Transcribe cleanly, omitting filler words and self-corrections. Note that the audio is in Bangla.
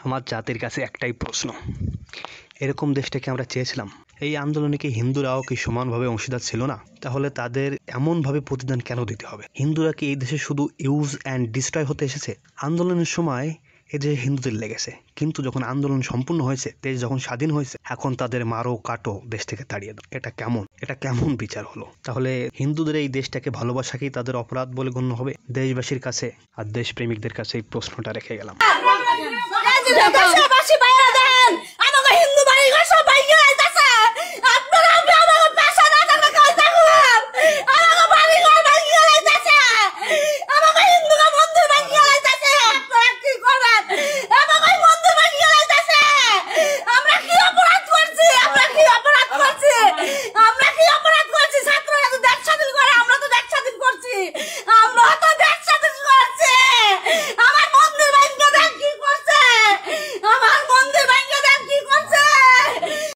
আমার জাতির কাছে একটাই প্রশ্ন, এরকম দেশটাকে আমরা চেয়েছিলাম? এই আন্দোলনে কি হিন্দুরাও কি সমানভাবে অংশীদার ছিল না? তাহলে তাদের এমনভাবে প্রতিদান কেন দিতে হবে? হিন্দুরা কি এই দেশে শুধু ইউজ অ্যান্ড ডিস্ট্রয় হতে এসেছে? আন্দোলনের সময় এই দেশে হিন্দুদের লেগেছে, কিন্তু যখন আন্দোলন সম্পূর্ণ হয়েছে, দেশ যখন স্বাধীন হয়েছে, এখন তাদের মারো কাটো, দেশ থেকে তাড়িয়ে দাও। এটা কেমন বিচার হলো? তাহলে হিন্দুদের এই দেশটাকে ভালোবাসাকেই তাদের অপরাধ বলে গণ্য হবে? দেশবাসীর কাছে আর দেশপ্রেমিকদের কাছে এই প্রশ্নটা রেখে গেলাম।